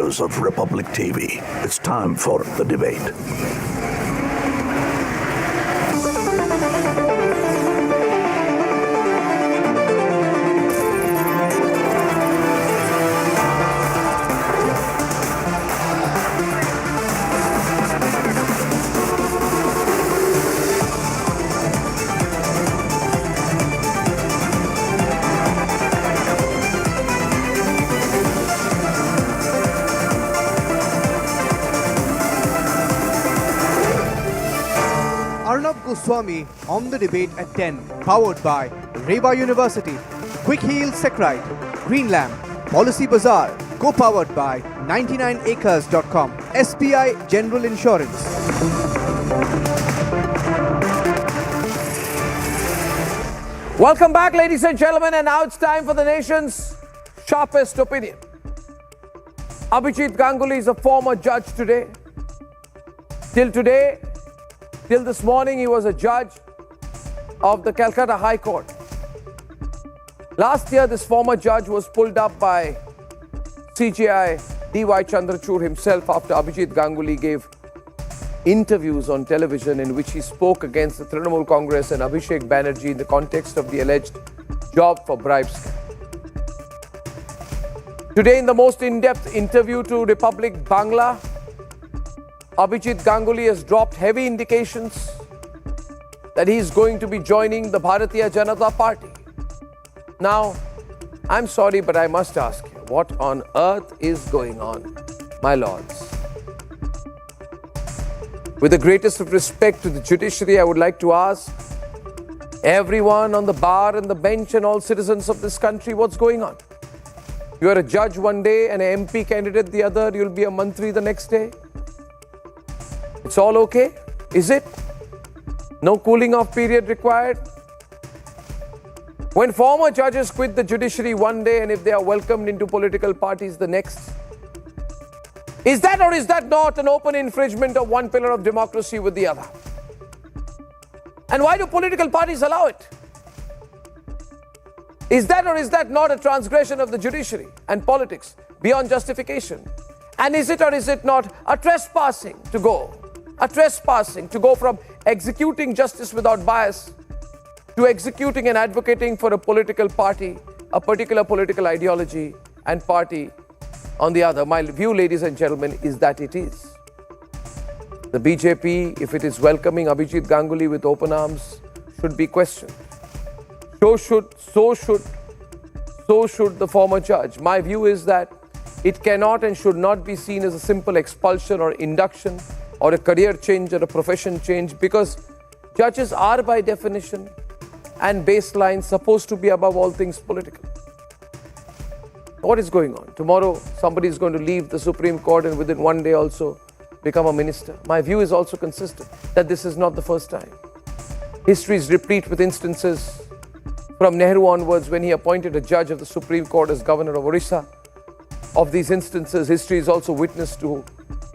Of Republic TV. It's time for the debate. Arnab Goswami on the debate at 10, powered by Reva University, Quick Heal Secrite, Green Lamp, Policy Bazaar, co-powered by 99acres.com, SBI General Insurance. Welcome back, ladies and gentlemen, and now it's time for the nation's sharpest opinion. Abhijit Gangopadhyay is a former judge today. Till this morning, he was a judge of the Calcutta High Court. Last year, this former judge was pulled up by CJI D.Y. Chandrachud himself after Abhijit Gangopadhyay gave interviews on television in which he spoke against the Trinamool Congress and Abhishek Banerjee in the context of the alleged job for bribes scam. Today, in the most in-depth interview to Republic Bangla, Abhijit Gangopadhyay has dropped heavy indications that he is going to be joining the Bharatiya Janata Party. Now, I'm sorry, but I must ask you, what on earth is going on, my lords? With the greatest of respect to the judiciary, I would like to ask everyone on the bar and the bench and all citizens of this country, what's going on? You are a judge one day and an MP candidate the other, you'll be a mantri the next day. It's all okay? Is it? No cooling off period required? When former judges quit the judiciary one day and if they are welcomed into political parties the next, is that or is that not an open infringement of one pillar of democracy with the other? And why do political parties allow it? Is that or is that not a transgression of the judiciary and politics beyond justification? And is it or is it not a trespassing to go from executing justice without bias to executing and advocating for a political party, a particular political ideology and party on the other? My view, ladies and gentlemen, is that it is. The BJP, if it is welcoming Abhijit Gangopadhyay with open arms, should be questioned. So should the former judge. My view is that it cannot and should not be seen as a simple expulsion or induction or a career change or a profession change, because judges are by definition and baseline supposed to be above all things political. What is going on? Tomorrow somebody is going to leave the Supreme Court and within one day also become a minister. My view is also consistent that this is not the first time. History is replete with instances from Nehru onwards when he appointed a judge of the Supreme Court as governor of Orissa. Of these instances, history is also witness to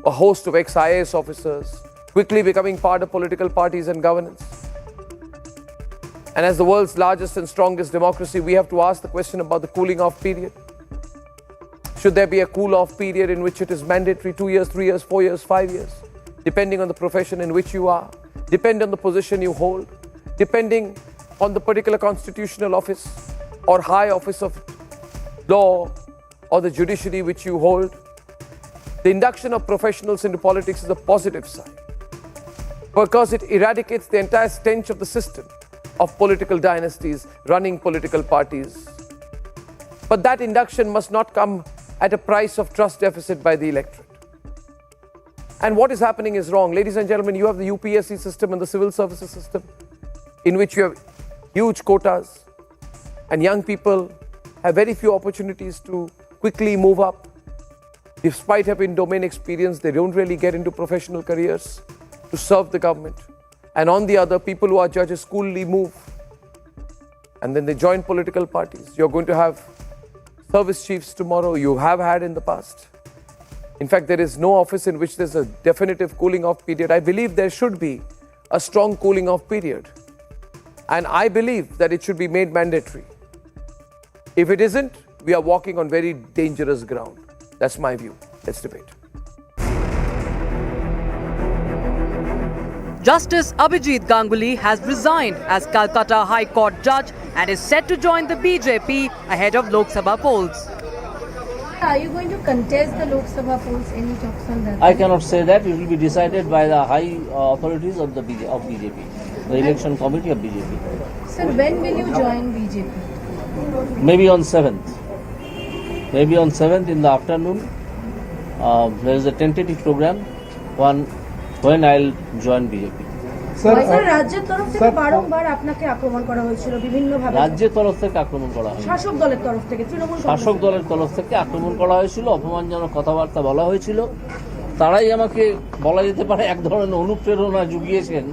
a host of ex-IAS officers quickly becoming part of political parties and governance. And as the world's largest and strongest democracy, we have to ask the question about the cooling off period. Should there be a cool-off period in which it is mandatory 2 years, 3 years, 4 years, 5 years, depending on the profession in which you are, depending on the position you hold, depending on the particular constitutional office or high office of law or the judiciary which you hold? The induction of professionals into politics is a positive sign because it eradicates the entire stench of the system of political dynasties running political parties. But that induction must not come at a price of trust deficit by the electorate. And what is happening is wrong. Ladies and gentlemen, you have the UPSC system and the civil services system in which you have huge quotas and young people have very few opportunities to quickly move up. Despite having domain experience, they don't really get into professional careers to serve the government. And on the other, people who are judges coolly move and then they join political parties. You're going to have service chiefs tomorrow. You have had in the past. In fact, there is no office in which there's a definitive cooling off period. I believe there should be a strong cooling off period. And I believe that it should be made mandatory. If it isn't, we are walking on very dangerous ground. That's my view. Let's debate. Justice Abhijit Gangopadhyay has resigned as Calcutta High Court judge and is set to join the BJP ahead of Lok Sabha polls. Are you going to contest the Lok Sabha polls? Any talks on that? I cannot say that. It will be decided by the high authorities of the BJP, the election committee of BJP. Sir, when will you join BJP? Maybe on 7th. Maybe on 7th in the afternoon. There is a tentative program when I'll join BJP. Sir রাজ্যের তরফ থেকে বারংবার আপনাকে আক্রমণ করা হয়েছিল বিভিন্ন ভাবে রাজ্যের তরফ থেকে আক্রমণ করা হয় শাসক দলের তরফ থেকে তৃণমূল শাসক দলের তরফ থেকে আক্রমণ করা হয়েছিল অপমানজনক কথাবার্তা বলা হয়েছিল তারাই আমাকে বলা যেতে পারে এক ধরনের অনুপ্রেরণা জুগিয়েছেন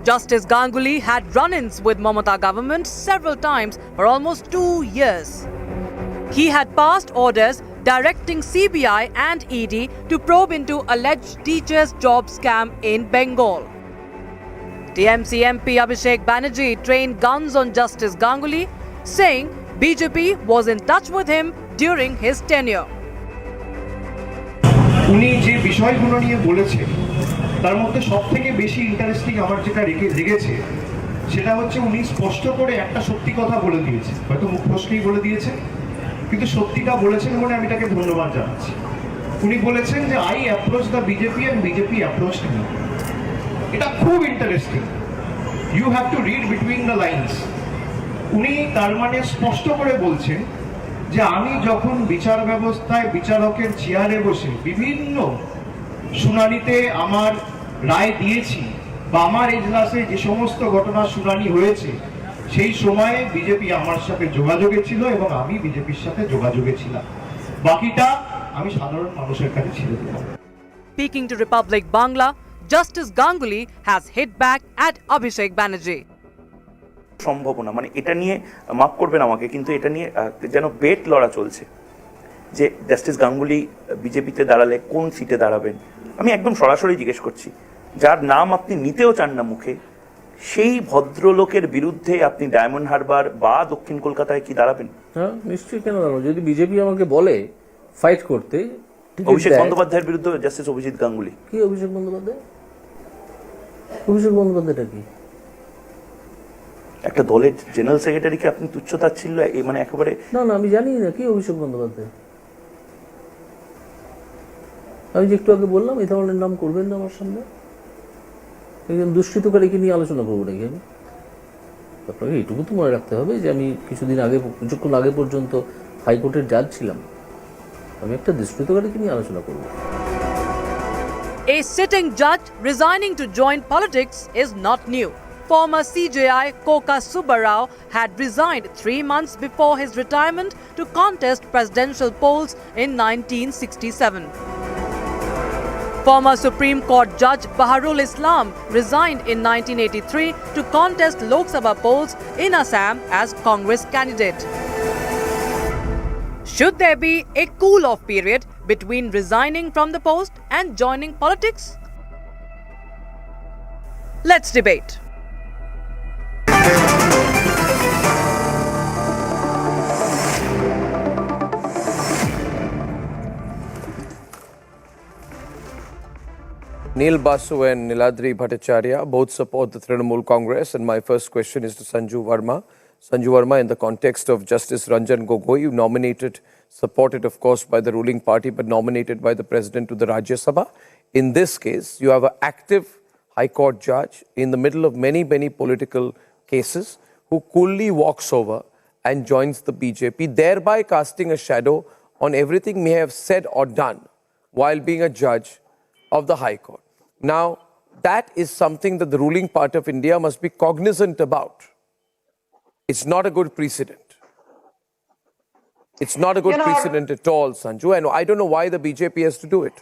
Justice Ganguly had run-ins with Mamata government several times for almost 2 years. He had passed orders directing CBI and ED to probe into alleged teachers' job scam in Bengal. TMC MP Abhishek Banerjee trained guns on Justice Ganguly, saying BJP was in touch with him during his tenure. উনি যে বিষয়গুলো নিয়ে বলেছেন তার মধ্যে সবথেকে বেশি interesting আমার যেটা লেগেছে সেটা হচ্ছে উনি স্পষ্ট করে একটা সত্যি কথা বলে দিয়েছেন হয়তো মুখ ফসকেই বলে দিয়েছেন কিন্তু সত্যিটা বলেছেন বলে আমি তাকে ধন্যবাদ জানাচ্ছি উনি বলেছেন যে I approach the BJP and BJP approach me এটা খুব interesting you have to read between the lines উনি তার মানে স্পষ্ট করে বলছেন যে আমি যখন বিচার ব্যবস্থায় বিচারকের চেয়ারে বসে বিভিন্ন শুনানিতে আমার রায় দিয়েছি বা আমার এজলাসে যে সমস্ত ঘটনা শুনানি হয়েছে সেই সময়ে বিজেপি আমার সাথে যোগাযোগে ছিল এবং আমি বিজেপির সাথে যোগাযোগে ছিলাম বাকিটা আমি সাধারণ মানুষের কাছে ছেড়ে দিলাম Speaking to Republic Bangla, Justice Ganguly has hit back at Abhishek Banerjee. সম্ভাবনা মানে এটা নিয়ে মাফ করবেন আমাকে কিন্তু এটা নিয়ে যেন বেট লড়া চলছে যে জাস্টিস গাঙ্গুলি বিজেপিতে দাঁড়ালে কোন সিটে দাঁড়াবেন আমি একদম সরাসরি জিজ্ঞেস করছি যার নাম আপনি নিতেও চান না মুখে সেই ভদ্রলোকের বিরুদ্ধে আপনি ডায়মন্ড হারবার বা দক্ষিণ কলকাতায় কি দাঁড়াবেন হ্যাঁ নিশ্চয়ই কেন দাঁড়াবো যদি বিজেপি আমাকে বলে ফাইট করতে অভিষেক বন্দ্যোপাধ্যায়ের বিরুদ্ধে জাস্টিস অভিজিৎ গাঙ্গুলি কি অভিষেক বন্দ্যোপাধ্যায় বন্দ্যোপাধ্যায়টা কি একটা দলের জেনারেল সেক্রেটারিকে আপনি তুচ্ছতাচ্ছিল্য মানে একেবারে না আমি জানি না কি অভিষেক বন্দ্যোপাধ্যায় আমি যে একটু আগে বললাম এই ধরনের নাম করবেন না আমার সামনে একজন দুষ্কৃতকারীকে নিয়ে আলোচনা করবো নাকি আমি আপনাকে এইটুকু তো মনে রাখতে হবে যে আমি কিছুক্ষণ আগে পর্যন্ত হাইকোর্টের জাজ ছিলাম আমি একটা দুষ্কৃতকারীকে নিয়ে আলোচনা করবো A sitting judge resigning to join politics is not new. Former CJI Koka Subbarao had resigned 3 months before his retirement to contest presidential polls in 1967. Former Supreme Court Judge Baharul Islam resigned in 1983 to contest Lok Sabha polls in Assam as Congress candidate. Should there be a cool-off period between resigning from the post and joining politics? Let's debate. Neil Basu and Niladri Bhattacharya both support the Trinamool Congress, and my first question is to Sanju Verma. Sanju Verma, in the context of Justice Ranjan Gogoi, you nominated, supported of course by the ruling party, but nominated by the President to the Rajya Sabha. In this case, you have an active High Court judge in the middle of many political cases who coolly walks over and joins the BJP, thereby casting a shadow on everything he may have said or done while being a judge of the High Court. Now, that is something that the ruling party of India must be cognizant about. It's not a good precedent. It's not a good precedent at all, Sanju, and I don't know why the BJP has to do it.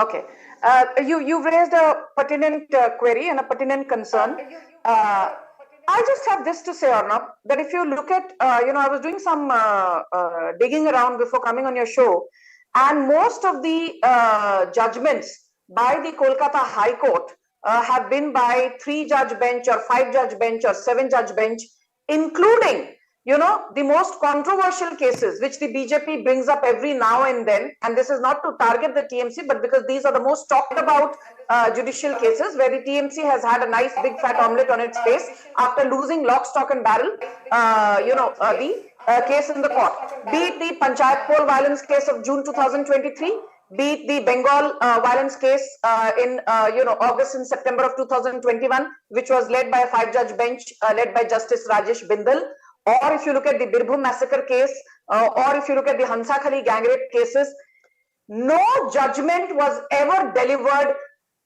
Okay. You've raised a pertinent query and a pertinent concern. I just have this to say, Arnab, that if you look at, I was doing some digging around before coming on your show, and most of the judgments by the Kolkata High Court have been by 3-judge bench or 5-judge bench or 7-judge bench, including the most controversial cases which the BJP brings up every now and then, and this is not to target the TMC, but because these are the most talked about judicial cases where the TMC has had a nice big fat omelette on its face after losing lock, stock and barrel, the case in the court. Be it the Panchayat poll violence case of June 2023, be it the Bengal violence case in August and September of 2021, which was led by a 5-judge bench led by Justice Rajesh Bindal, or if you look at the Birbhum massacre case, or if you look at the Hansakhali gang rape cases, no judgment was ever delivered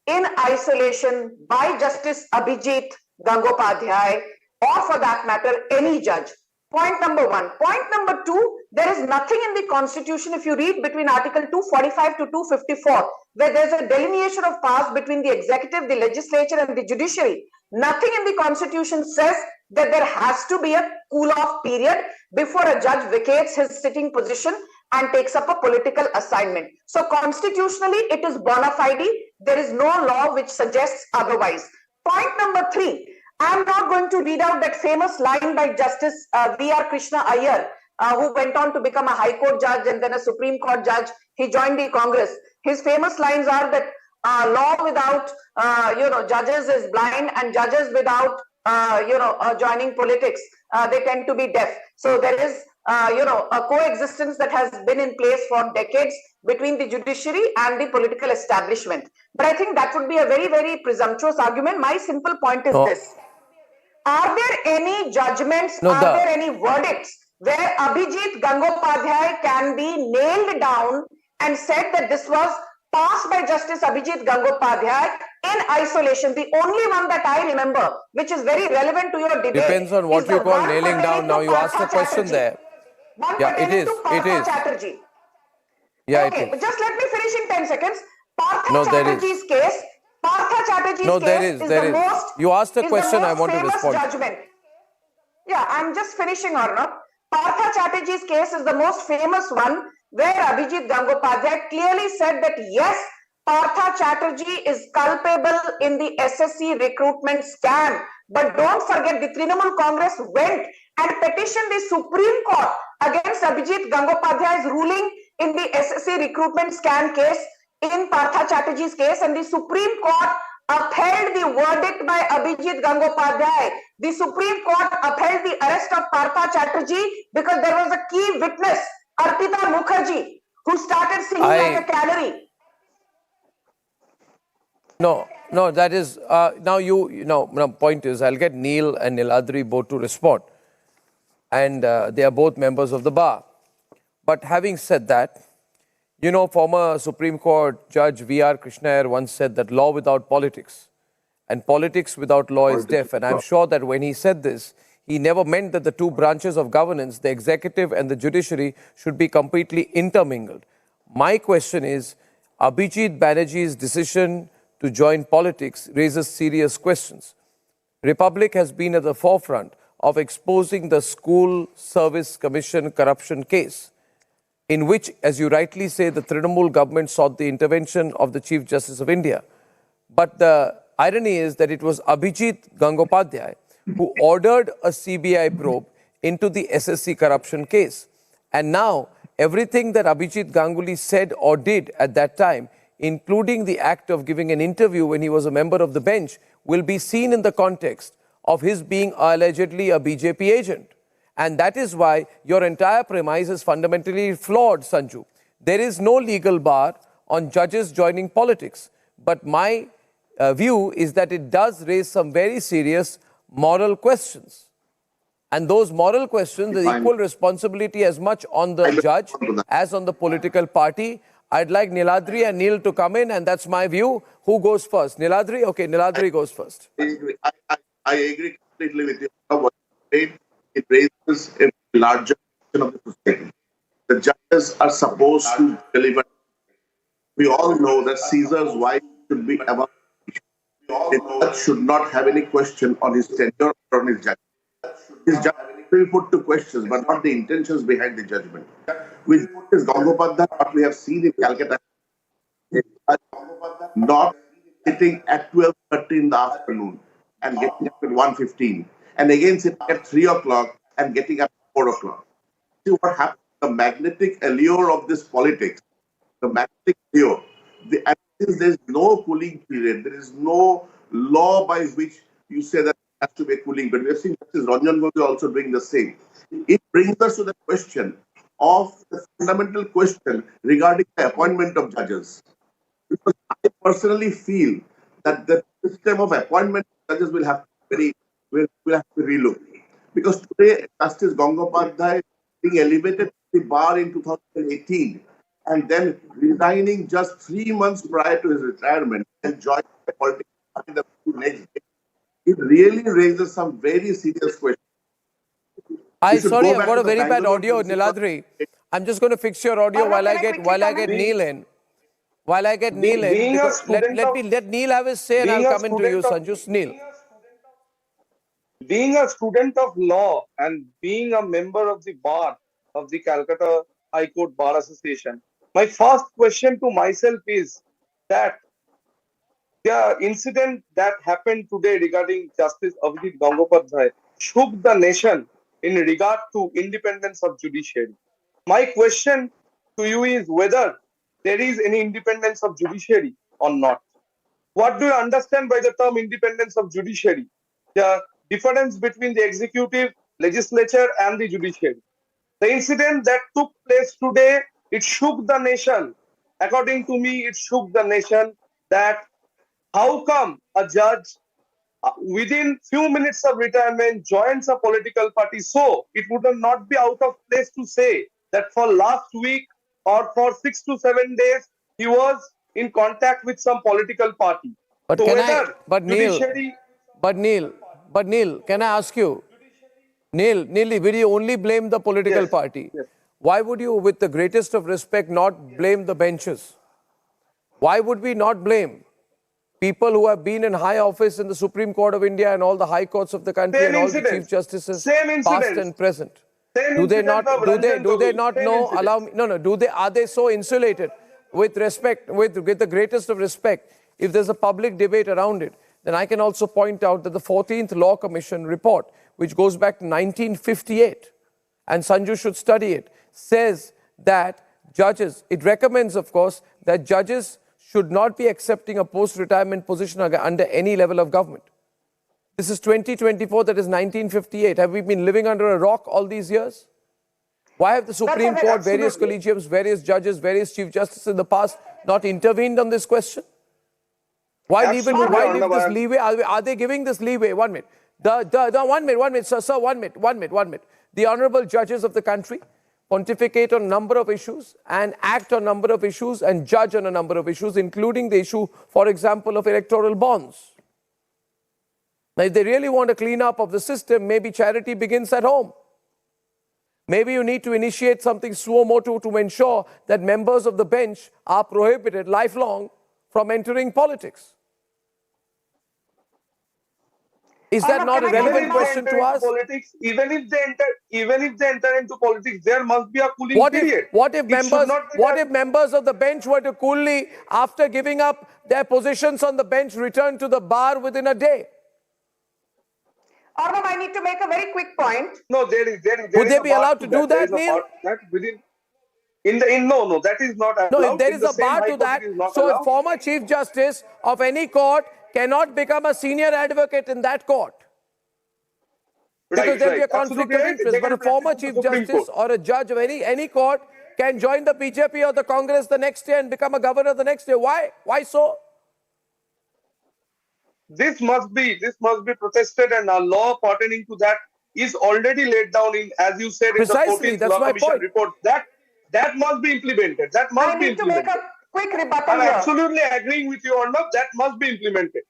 in isolation by Justice Abhijit Gangopadhyay, or for that matter, any judge. Point number one. Point number two, there is nothing in the Constitution, if you read between Article 245 to 254, where there's a delineation of powers between the executive, the legislature, and the judiciary. Nothing in the Constitution says that there has to be a cool-off period before a judge vacates his sitting position and takes up a political assignment. So constitutionally, it is bona fide. There is no law which suggests otherwise. Point number three, I am not going to read out that famous line by Justice V.R. Krishna Iyer, who went on to become a High Court judge and then a Supreme Court judge. He joined the Congress. His famous lines are that law without judges is blind, and judges without joining politics, they tend to be deaf. So there is a coexistence that has been in place for decades between the judiciary and the political establishment. But I think that would be a very, very presumptuous argument. My simple point is this. Are there any judgments, are there any verdicts where Abhijit Gangopadhyay can be nailed down and said that this was passed by Justice Abhijit Gangopadhyay in isolation? The only one that I remember, which is very relevant to your debate, depends on what you call nailing down. Now you asked the question there. Yeah, it is. It is. Chatterjee. Yeah, okay, it is. Just let me finish in 10 seconds. Partha No, there Chatterjee's case. Partha Chatterjee's No, there case is. is There the is. most. You asked a is question. the I most want to famous respond. Judgment. Yeah, I'm just finishing, Arnab. Partha Chatterjee's case is the most famous one, where Abhijit Gangopadhyay clearly said that yes, Partha Chatterjee is culpable in the SSC recruitment scam. But don't forget, the Trinamool Congress went and petitioned the Supreme Court against Abhijit Gangopadhyay's ruling in the SSC recruitment scam case in Partha Chatterjee's case, and the Supreme Court upheld the verdict by Abhijit Gangopadhyay. The Supreme Court upheld the arrest of Partha Chatterjee because there was a key witness, Arpita Mukherjee, who started singing like a canary. No, that is, now point is, I'll get Neil and Niladri both to respond. And they are both members of the bar. But having said that, former Supreme Court Judge V.R. Krishna once said that law without politics and politics without law is deaf. And I'm sure that when he said this, he never meant that the two branches of governance, the executive and the judiciary, should be completely intermingled. My question is, Abhijit Banerjee's decision to join politics raises serious questions. Republic has been at the forefront of exposing the School Service Commission corruption case, in which, as you rightly say, the Trinamool government sought the intervention of the Chief Justice of India. But the irony is that it was Abhijit Gangopadhyay who ordered a CBI probe into the SSC corruption case. And now, everything that Abhijit Ganguly said or did at that time, including the act of giving an interview when he was a member of the bench, will be seen in the context of his being allegedly a BJP agent. And that is why your entire premise is fundamentally flawed, Sanju. There is no legal bar on judges joining politics. But my view is that it does raise some very serious moral questions. And those moral questions, the equal responsibility as much on the judge as on the political party. I'd like Niladri and Neil to come in, and that's my view. Who goes first? Niladri? Okay, Niladri goes first. I agree completely with you. What you said, it raises a larger question of the society. The judges are supposed to deliver. We all know that Caesar's wife should be above. The judge should not have any question on his tenure or on his judgment. His judgment will be put to questions, but not the intentions behind the judgment. With Justice Gangopadhyay, what we have seen in Calcutta, not sitting at 12:30 in the afternoon and getting up at 1:15, and again sitting at 3 o'clock and getting up 4 o'clock. See what happens, the magnetic allure of this politics, the magnetic allure, and there is no cooling period. There is no law by which you say that there has to be a cooling period. We have seen Justice Ranjan Gogoi also doing the same. It brings us to the question of the fundamental question regarding the appointment of judges. Because I personally feel that the system of appointment of judges will have to be relooked. Because today, Justice Gangopadhyay being elevated to the bar in 2018 and then resigning just 3 months prior to his retirement and joining the political party the next day, it really raises some very serious questions. Sorry, I've got a very bad audio, Niladri. I'm just going to fix your audio while I get Neil in. While I get Neil in, let Neil have his say and I'll come into you, Sanju. Neil. Being a student of law and being a member of the bar of the Calcutta High Court Bar Association, my first question to myself is that the incident that happened today regarding Justice Abhijit Gangopadhyay shook the nation in regard to independence of judiciary. My question to you is whether there is any independence of judiciary or not. What do you understand by the term independence of judiciary? The difference between the executive, legislature and the judiciary. The incident that took place today, it shook the nation. According to me, it shook the nation that how come a judge within few minutes of retirement joins a political party? So it would not be out of place to say that for last week or for 6 to 7 days, he was in contact with some political party. But so Neil, can I ask you? Neil, will you only blame the political party? Yes. Why would you, with the greatest of respect, not blame the benches? Why would we not blame people who have been in high office in the Supreme Court of India and all the high courts of the country and all the chief justices, past and present? Do they not know? Allow me. No. Are they so insulated? With respect, with the greatest of respect, if there's a public debate around it, then I can also point out that the 14th Law Commission report, which goes back to 1958, and Sanju should study it, says that judges, it recommends, of course, that judges should not be accepting a post-retirement position under any level of government. This is 2024, that is 1958. Have we been living under a rock all these years? Why have the Supreme Court, various collegiums, various judges, various chief justices in the past not intervened on this question? Why leave this leeway? Are they giving this leeway? 1 minute. 1 minute, sir, 1 minute. The honorable judges of the country pontificate on a number of issues and act on a number of issues and judge on a number of issues, including the issue, for example, of electoral bonds. Now, if they really want to clean up of the system, maybe charity begins at home. Maybe you need to initiate something suo motu to ensure that members of the bench are prohibited lifelong from entering politics. Is that not a relevant question to ask? Politics, even if they enter into politics, there must be a cooling period. What if members of the bench were to coolly, after giving up their positions on the bench, return to the bar within a day? Arnab, I need to make a very quick point. No, there would they be allowed to do that, Neil? No, that is not allowed. No, if there is a bar to that, so a former Chief Justice of any court cannot become a senior advocate in that court. Because there will be a conflict of interest. But a former Chief Justice or a judge of any court can join the BJP or the Congress the next day and become a governor the next day. Why? Why so? This must be protested, and a law pertaining to that is already laid down in, as you said, precisely, in the 14th Law Commission report. That must be implemented. That must be implemented. To make a quick rebuttal I'm here. absolutely agreeing with you, Arnab. That must be implemented.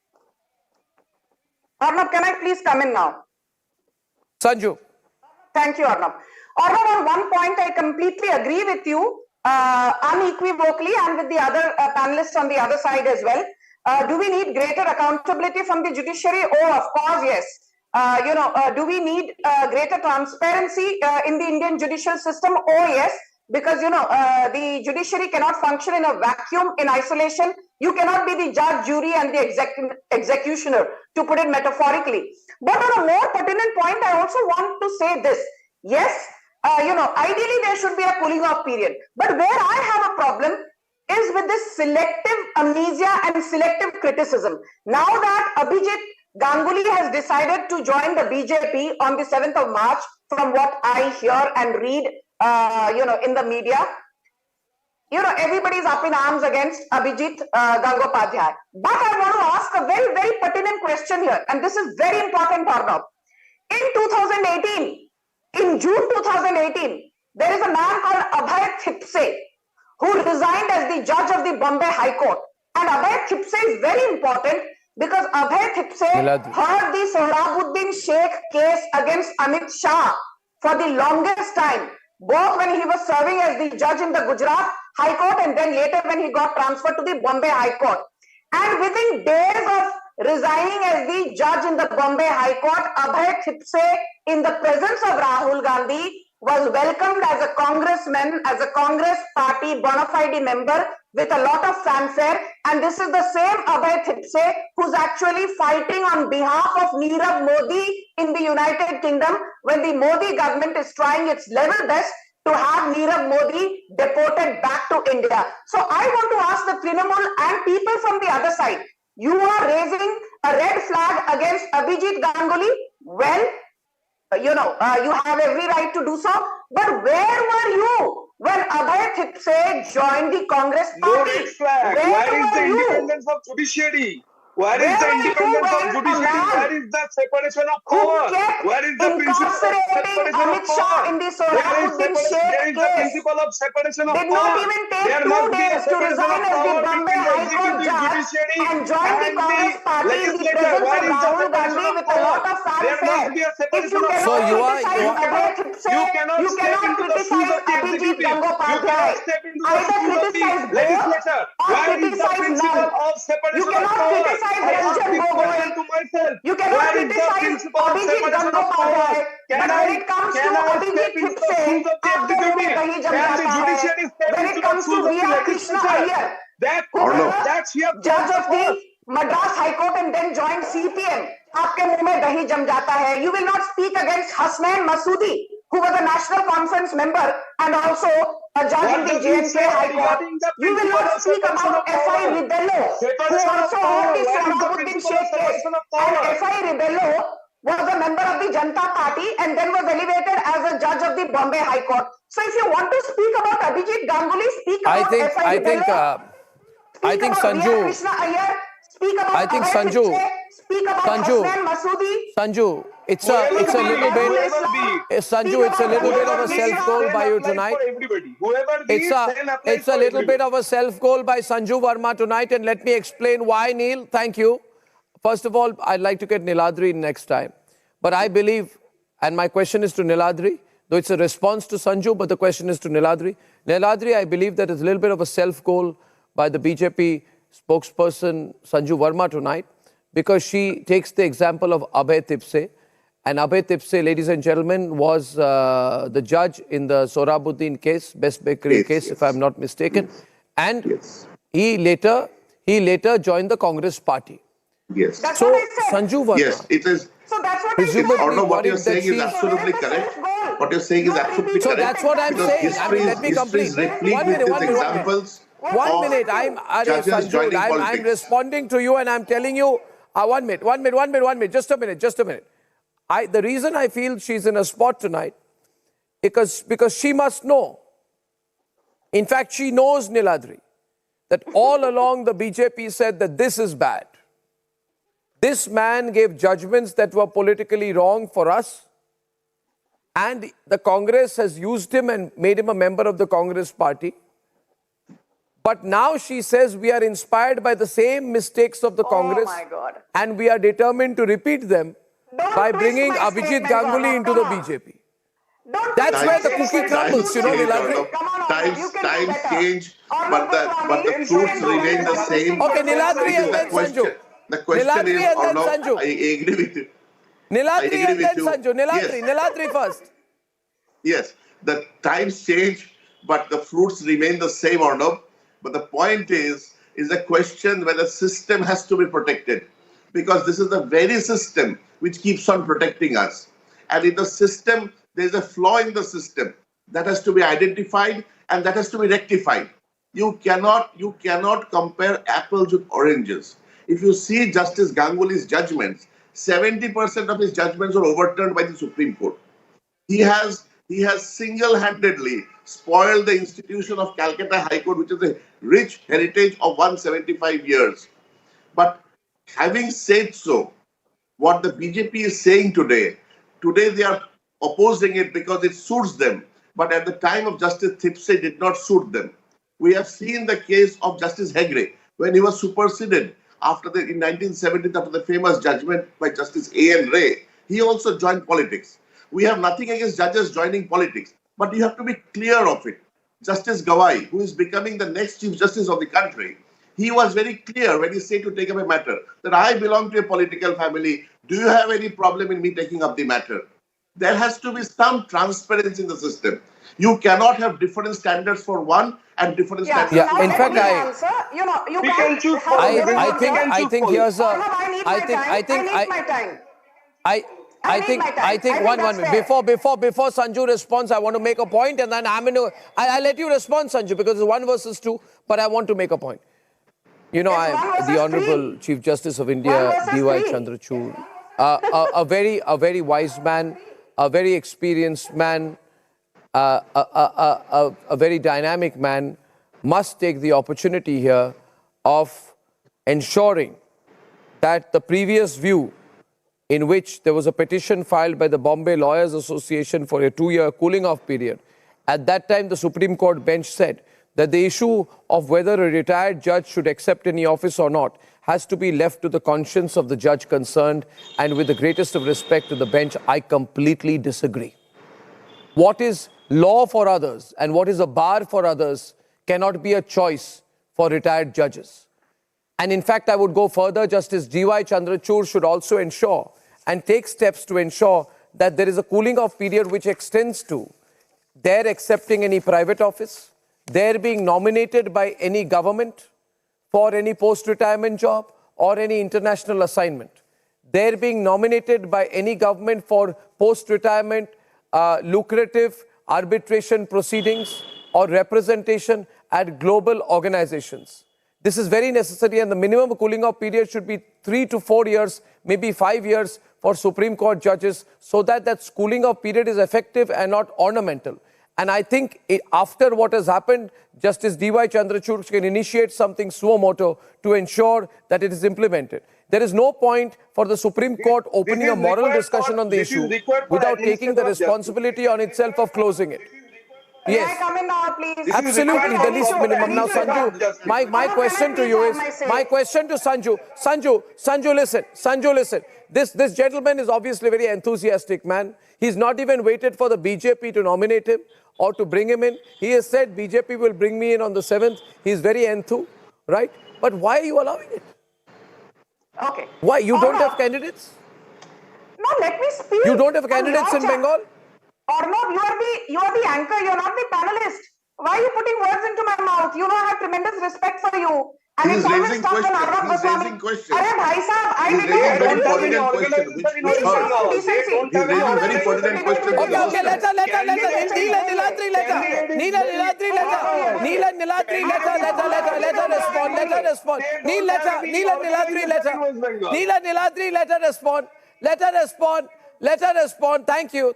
Arnab, can I please come in now? Sanju. Thank you, Arnab. Arnab, on one point, I completely agree with you unequivocally and with the other panelists on the other side as well. Do we need greater accountability from the judiciary? Oh, of course, yes. Do we need greater transparency in the Indian judicial system? Oh, yes. Because, the judiciary cannot function in a vacuum, in isolation. You cannot be the judge, jury, and the executioner, to put it metaphorically. But on a more pertinent point, I also want to say this. Yes, ideally there should be a cooling off period. But where I have a problem is with this selective amnesia and selective criticism. Now that Abhijit Gangopadhyay has decided to join the BJP on the 7th of March, from what I hear and read, in the media, everybody's up in arms against Abhijit Gangopadhyay. But I want to ask a very, very pertinent question here, and this is very important, Arnab. In 2018, in June 2018, there is a man called Abhay Thipse who resigned as the judge of the Bombay High Court. And Abhay Thipse is very important because Abhay Thipse heard the Sohrabuddin Sheikh case against Amit Shah for the longest time, both when he was serving as the judge in the Gujarat High Court and then later when he got transferred to the Bombay High Court. And within days of resigning as the judge in the Bombay High Court, Abhay Thipse, in the presence of Rahul Gandhi, was welcomed as a congressman, as a Congress party bona fide member with a lot of fanfare. And this is the same Abhay Thipse who's actually fighting on behalf of Nirav Modi in the United Kingdom when the Modi government is trying its level best to have Nirav Modi deported back to India. So I want to ask the Trinamool and people from the other side, you are raising a red flag against Abhijit Gangopadhyay. Well, you have every right to do so. But where were you when Abhay Thipse joined the Congress party? No red flag. Where is the independence of judiciary? Where is the independence of judiciary? Where is the separation of power? Where is the principle of separation of power? In the Sohrabuddin There is the principle of separation of power. Did not even take 2 days to resign as the Bombay High Court judge and join the Congress party in the presence of Rahul Gandhi with a lot of fanfare. If you cannot criticize Abhay Thipse, you cannot criticize Abhijit Gangopadhyay. Either criticize both or criticize none. You cannot criticize Ranjan Gogoi. You cannot criticize Abhijit Gangopadhyay. But when it comes to Abhijit Thipse, आपके मुंह में कहीं जम जाता है. When it comes to V.R. Krishna Iyer, who was judge of the Madras High Court and then joined CPM, आपके मुंह में दही जम जाता है. You will not speak against Hasnain Masoodi, who was a National Conference member and also a judge in the JNK High Court. You will not speak about F.I. Ribello, who also heard the Sohrabuddin Sheikh case. And F.I. Ribello was a member of the Janata Party and then was elevated as a judge of the Bombay High Court. So if you want to speak about Abhijit Gangopadhyay, speak about F.I. Ribello. I think Sanju. Krishna Iyer, speak about I think Abhay Sanju. Thipse, speak about Hasnain Masoodi. Sanju, it's a little bit. Sanju, it's a little bit of a self-goal by you tonight. It's a little bit of a self-goal by Sanju Verma tonight, and let me explain why, Neil. Thank you. First of all, I'd like to get Niladri in next time. But I believe, and my question is to Niladri, though it's a response to Sanju, but the question is to Niladri. Niladri, I believe that is a little bit of a self-goal by the BJP spokesperson Sanju Verma tonight, because she takes the example of Abhay Thipse. And Abhay Thipse, ladies and gentlemen, was the judge in the Sohrabuddin case, Best Bakery case, if I'm not mistaken. And he later joined the Congress party. Yes. That's So, what I said. Sanju Verma. Yes, it is. So that's what Presumably, I said. What you're that saying is she- absolutely correct. What you're saying is absolutely So correct. that's what I'm Because saying. I mean, let me history is complete. replete One with minute, these one minute. examples. One of minute, judges Sanju, joining I'm politics. responding to you and I'm telling you, one minute, just a minute. The reason I feel she's in a spot tonight, because she must know. In fact, she knows, Niladri, that all along the BJP said that this is bad. This man gave judgments that were politically wrong for us. And the Congress has used him and made him a member of the Congress party. But now she says we are inspired by the same mistakes of the Congress. my God. And we are determined to repeat them by twist bringing my Abhijit statement, Gangopadhyay Arnab. into the Come on. BJP. Don't That's twist where my the cookie statement. crumbles, you know, change, Niladri. Arnab. Come on, Arnab, you can do Times better. change, Arnab but the Goswami, fruits you can do remain the better. same. Okay, Niladri It is and the then question. Sanju. The question Niladri is, and then Arnab, Sanju. I agree with you. Niladri agree and with then you. Sanju. Niladri first. Yes, the times change, but the fruits remain the same, Arnab. But the point is the question whether system has to be protected. Because this is the very system which keeps on protecting us. And in the system, there's a flaw in the system that has to be identified and that has to be rectified. You cannot compare apples with oranges. If you see Justice Ganguly's judgments, 70% of his judgments are overturned by the Supreme Court. He has single-handedly spoiled the institution of Calcutta High Court, which is a rich heritage of 175 years. But having said so, what the BJP is saying today they are opposing it because it suits them. But at the time of Justice Thipse, it did not suit them. We have seen the case of Justice Hegde when he was superseded in 1970, after the famous judgment by Justice A.N. Ray. He also joined politics. We have nothing against judges joining politics, but you have to be clear of it. Justice Gawai, who is becoming the next Chief Justice of the country, he was very clear when he said to take up a matter that I belong to a political family. Do you have any problem in me taking up the matter? There has to be some transparency in the system. You cannot have different standards for one and different standards. Yeah, in fact, I think one minute. Before Sanju responds, I want to make a point, and then I'll let you respond, Sanju, because it's 1 versus 2, but I want to make a point. You know, the Honorable Chief Justice of India, D.Y. Chandrachud, a very wise man, a very experienced man, a very dynamic man, must take the opportunity here of ensuring that the previous view, in which there was a petition filed by the Bombay Lawyers Association for a 2-year cooling off period. At that time, the Supreme Court bench said that the issue of whether a retired judge should accept any office or not has to be left to the conscience of the judge concerned, and with the greatest of respect to the bench, I completely disagree. What is law for others and what is a bar for others cannot be a choice for retired judges. And in fact, I would go further. Justice D.Y. Chandrachud should also ensure and take steps to ensure that there is a cooling off period which extends to their accepting any private office, their being nominated by any government for any post-retirement job or any international assignment, their being nominated by any government for post-retirement lucrative arbitration proceedings or representation at global organizations. This is very necessary, and the minimum cooling off period should be 3 to 4 years, maybe 5 years for Supreme Court judges, so that cooling off period is effective and not ornamental. And I think after what has happened, Justice D.Y. Chandrachud can initiate something suo moto to ensure that it is implemented. There is no point for the Supreme Court opening a moral discussion on the issue without taking the responsibility on itself of closing it. Yes. May I come in now, please? Absolutely, the least minimum. Now, Sanju, my question to you is, my question to Sanju, listen. This gentleman is obviously a very enthusiastic man. He's not even waited for the BJP to nominate him or to bring him in. He has said BJP will bring me in on the 7th. He's very enthu, right? But why are you allowing it? Okay. Why? You don't have candidates? No, let me speak. You don't have candidates in Bengal? Arnab, you are the anchor, you're not the panelist. Why are you putting words into my mouth? You know I have tremendous respect for you. And he's raising questions. He's raising questions. He's raising very pertinent questions, which hurt. He's raising very pertinent questions. Okay, let her. Neela Niladri, let her. Neela Niladri, let her respond. Neela Niladri, let her respond. Thank you.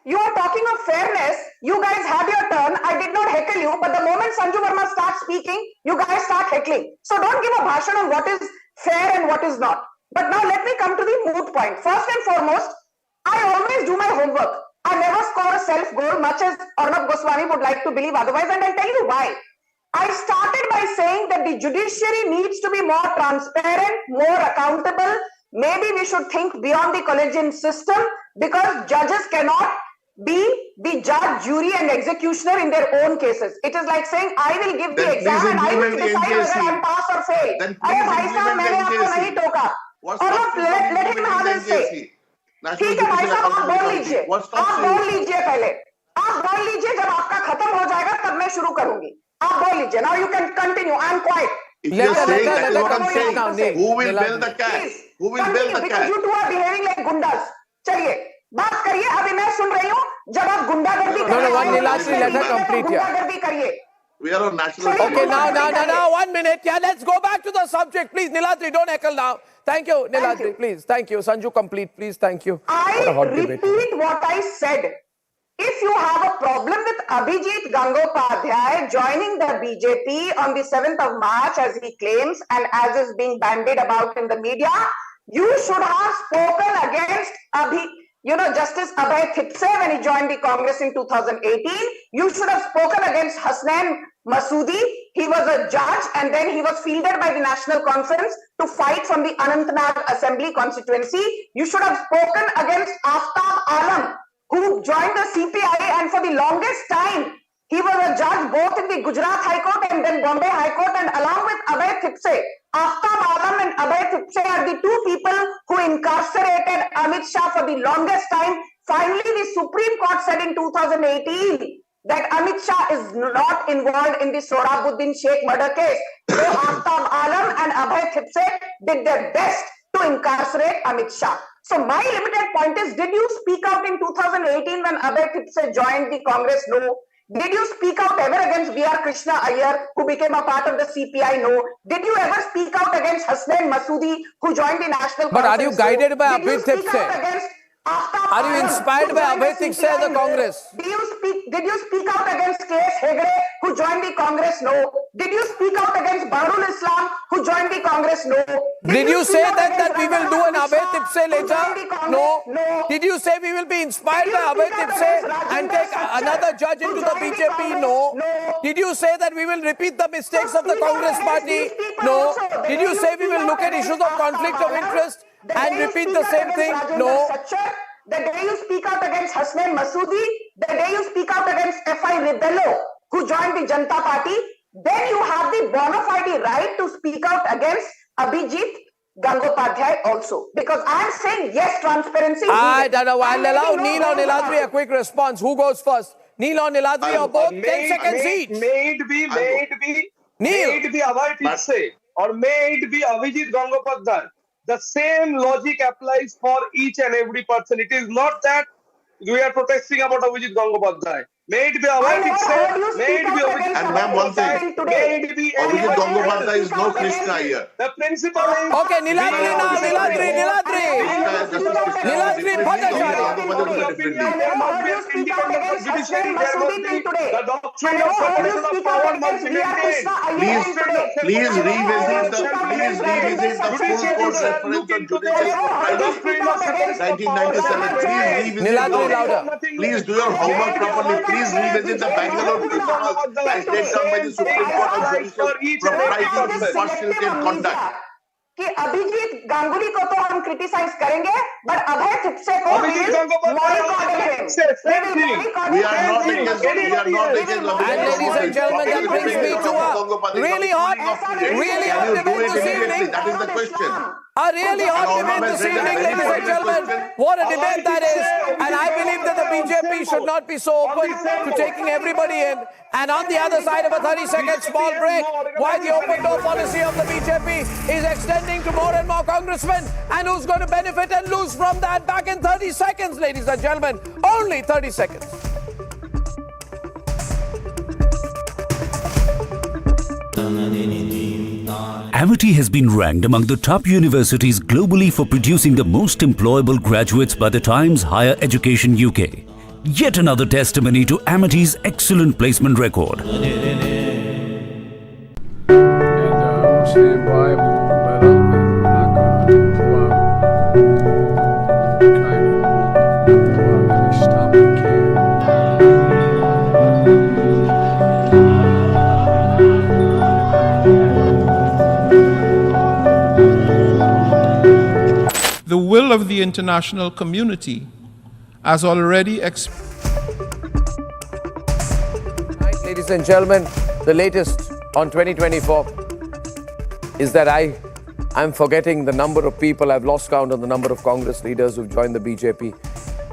You are talking of fairness. You guys had your turn. I did not heckle you, but the moment Sanju Verma starts speaking, you guys start heckling. So don't give a bhashan on what is fair and what is not. But now let me come to the moot point. First and foremost, I always do my homework. I never score a self-goal, much as Arnab Goswami would like to believe otherwise, and I'll tell you why. I started by saying that the judiciary needs to be more transparent, more accountable. Maybe we should think beyond the collegiate system, because judges cannot be the judge, jury and executioner in their own cases. It is like saying, I will give the exam and I will decide whether I pass or fail. Then please implement the NJC. Let him have his say. ठीक है भाई साहब, आप बोल लीजिए पहले, आप बोल लीजिए, जब आपका खत्म हो जाएगा तब मैं शुरू करूंगी. आप बोल लीजिए. Now you can continue. I am quiet. If you are saying that is what I'm saying, who will bail the cat? Who will bail the cat? Because you two are behaving like gundas. चलिए, बात करिए, अभी मैं सुन रही हूँ जब आप गुंडागर्दी No, one Nilatri, let her complete here. गुंडागर्दी करिए. We are on national. Okay, now, 1 minute. Yeah, let's go back to the subject. Please, Nilatri, don't heckle now. Thank you, Nilatri, please. Thank you. Sanju, complete, please. Thank you. What a I hot repeat debate. what I said. If you have a problem with Abhijit Gangopadhyay joining the BJP on the 7th of March, as he claims, and as is being bandied about in the media, you should have spoken against Justice Abhay Thipse when he joined the Congress in 2018. You should have spoken against Hasnain Masoodi. He was a judge and then he was fielded by the National Conference to fight from the Anantnag Assembly constituency. You should have spoken against Aftab Alam, who joined the CPI, and for the longest time, he was a judge both in the Gujarat High Court and then Bombay High Court, and along with Abhay Thipse, Aftab Alam and Abhay Thipse are the two people who incarcerated Amit Shah for the longest time. Finally, the Supreme Court said in 2018 that Amit Shah is not involved in the Sohrabuddin Sheikh murder case. So Aftab Alam and Abhay Thipse did their best to incarcerate Amit Shah. So my limited point is, did you speak out in 2018 when Abhay Thipse joined the Congress? No. Did you speak out ever against V.R. Krishna Iyer, who became a part of the CPI? No. Did you ever speak out against Hasnain Masoodi, who joined the National Conference? But are you guided by Abhay Did you speak out Thipse? against Are you inspired by Abhay Thipse as the Congress? Did you speak out against K.S. Hegde, who joined the Congress? No. Did you speak out against Baharul Islam, who joined the Congress? No. Did you say speak out that against we will do an Rajendra Abhay Mishra, Thipse who joined the later? Congress? No. No. Did you say we will be inspired Did you by Abhay speak out Thipse against and Rajendra take Mishra, another judge who into the joined the BJP? Congress? No. No. Did you say that we will repeat the mistakes of the speak out Congress against party? these people No. also. The Did way you you say we speak will out look at against issues of Aftab conflict of Alam, interest the and way you repeat speak the out same against thing? Rajendra No. Sachar, the day you speak out against Hasnain Masoodi, the day you speak out against F.I. Rebello, who joined the Janata Party, then you have the bona fide right to speak out against Abhijit Gangopadhyay also. Because I am saying yes, transparency. I don't know. I'll allow no Neil or doubt about Niladri a it. quick response. Who goes first? Neil or Niladri or both? 10 seconds each. May it be Abhay Thipse or may it be Abhijit Gangopadhyay. The same logic applies for each and every person. It is not that we are protesting about Abhijit Gangopadhyay. May it be Abhay Thipse, may it be Abhijit And ma'am, one thing. Gangopadhyay, may it be Abhijit anybody Gangopadhyay else. is no Krishna here. The principle is... Okay, Niladri now. Niladri. Niladri Bhattacharya. There must be an independence of judiciary. There must be the doctrine of separation of power must be maintained. Please revisit the full court reference on Judiciary Society 1997. Please revisit. Niladri louder. Please do your homework properly. Please revisit the Bangalore principles as laid down by the Supreme Court on judicial propriety, impartiality and conduct. कि अभिजीत गांगुली को तो हम criticise करेंगे, but अभय थिप्से को We are not against And ladies and gentlemen, that brings me to a really hot debate this evening. That is the question. A really hot debate this evening, ladies and gentlemen. What a debate that is. And I believe that the BJP should not be so open to taking everybody in. And on the other side of a 30-second small break, why the open door policy of the BJP is extending to more and more congressmen. And who's going to benefit and lose from that? Back in 30 seconds, ladies and gentlemen. Only 30 seconds. Amity has been ranked among the top universities globally for producing the most employable graduates by the Times Higher Education UK. Yet another testimony to Amity's excellent placement record. Stand by, we won't let up, and we're not going to go out any stop we can. The will of the international community has already Ladies and gentlemen, the latest on 2024 is that I'm forgetting the number of people. I've lost count on the number of Congress leaders who've joined the BJP.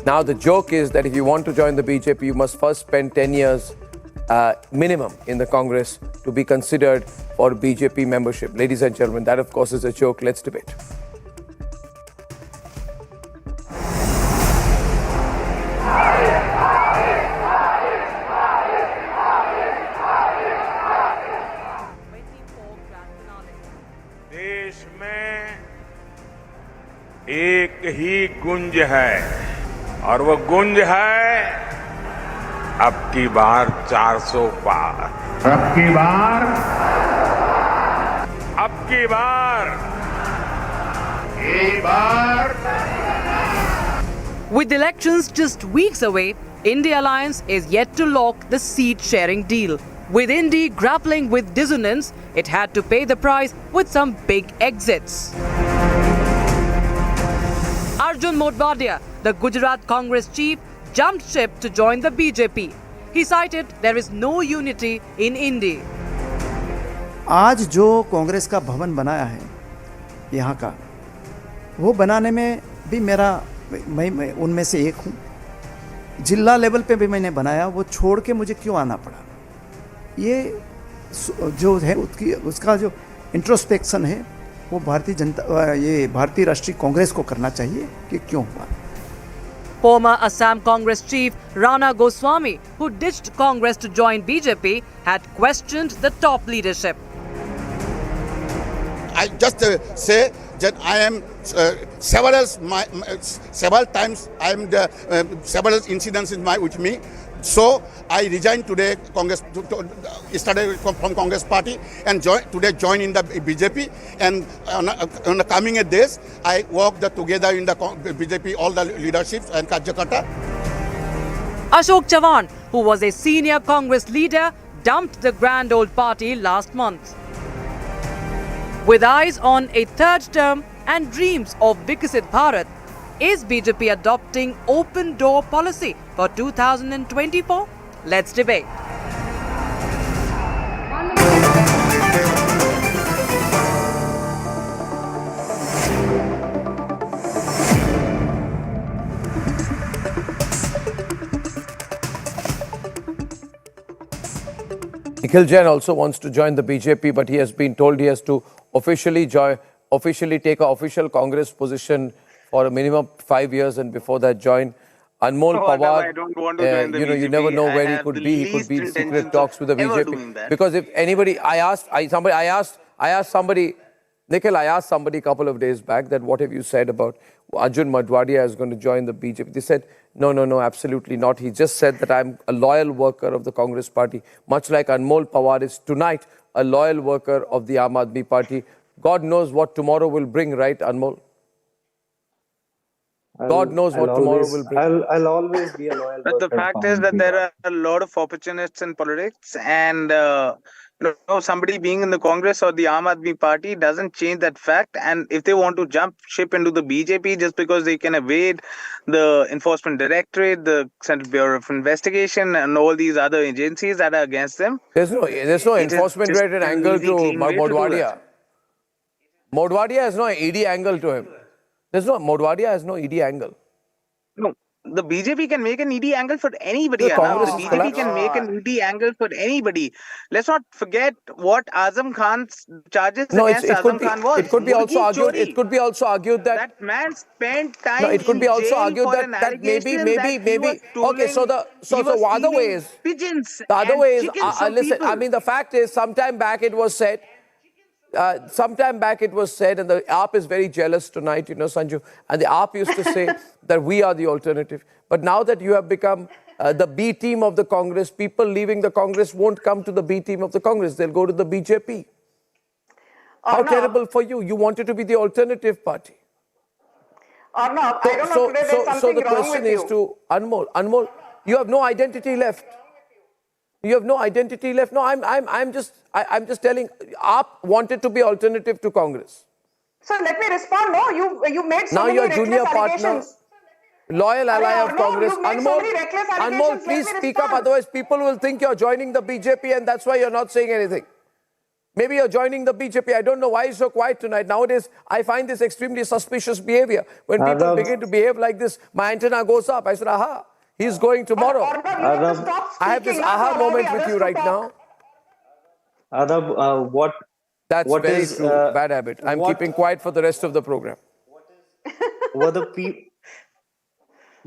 Now the joke is that if you want to join the BJP, you must first spend 10 years minimum in the Congress to be considered for BJP membership. Ladies and gentlemen, that of course is a joke. Let's debate. देश में एक ही गुंज है और वो गुंज है अब की बार 400 पार। अब की बार एक बार। With elections just weeks away, India Alliance is yet to lock the seat-sharing deal. With Indy grappling with dissonance, it had to pay the price with some big exits. Arjun Modwadia, the Gujarat Congress chief, jumped ship to join the BJP. He cited there is no unity in Indy. आज जो कांग्रेस का भवन बनाया है यहाँ का, वो बनाने में भी मैं उनमें से एक हूँ। जिला लेवल पे भी मैंने बनाया, वो छोड़ के मुझे क्यों आना पड़ा? ये जो है उसका जो इंट्रोस्पेक्शन है वो भारतीय राष्ट्रीय कांग्रेस को करना चाहिए कि क्यों हुआ। Former Assam Congress chief Arnab Goswami, who ditched Congress to join BJP, had questioned the top leadership. I just say that I am several times several incidents with me. So I resigned today Congress, started from Congress party and joined in the BJP, and on the coming days I worked together in the BJP, all the leaderships and Calcutta. Ashok Chavan, who was a senior Congress leader, dumped the grand old party last month. With eyes on a third term and dreams of Vikasit Bharat, is BJP adopting open door policy for 2024? Let's debate. Nikhil Jain also wants to join the BJP, but he has been told he has to officially take an official Congress position for a minimum 5 years, and before that join. Anmol Pawar, I don't want to join the BJP. you never know where he could be. He could be in secret talks with the BJP. Because if anybody, I asked somebody, Nikhil, I asked somebody a couple of days back that what have you said about Arjun Modwadia is going to join the BJP. They said, no, absolutely not. He just said that I'm a loyal worker of the Congress party, much like Anmol Pawar is tonight a loyal worker of the Aam Aadmi party. God knows what tomorrow will bring, right, Anmol? God knows what tomorrow will bring. I'll always be a loyal But the fact is that there are a lot of opportunists in politics, and somebody being in the Congress or the Aam Aadmi party doesn't change that fact. And if they want to jump ship into the BJP just because they can evade the Enforcement Directorate, the Central Bureau of Investigation, and all these other agencies that are against them, there's no enforcement related angle to Modwadia. Modwadia has no ED angle to him. Modwadia has no ED angle. No, the BJP can make an ED angle for anybody. The BJP can make an ED angle for anybody. Let's not forget what Azam Khan's charges against Azam Khan was. It could be also argued. It could be also argued that man spent time. No, it could be also argued that maybe. Okay, so the other way is pigeons. The other way is listen. People. I mean, the fact is, sometime back it was said. And the AAP is very jealous tonight, Sanju. And the AAP used to say that we are the alternative. But now that you have become the B team of the Congress, people leaving the Congress won't come to the B team of the Congress. They'll go to the BJP. How terrible for you. You wanted to be the alternative party. Arnab, I don't know today there's something the wrong question with is to Anmol. Anmol, you have no identity left. You have no identity left. No, I'm just telling. AAP wanted to be alternative to Congress. So let me respond. No, you made so now many you're reckless junior partner, allegations. loyal ally of Congress. Anmol, please speak up. Otherwise, people will think you're joining the BJP, and that's why you're not saying anything. Maybe you're joining the BJP. I don't know why you're so quiet tonight. Nowadays, I find this extremely suspicious behavior. When people begin to behave like this, my antenna goes up. I said, aha. He's going tomorrow. I have this aha moment with you right now. Arnab, That's very true. Bad habit. I'm keeping quiet for the rest of the program. What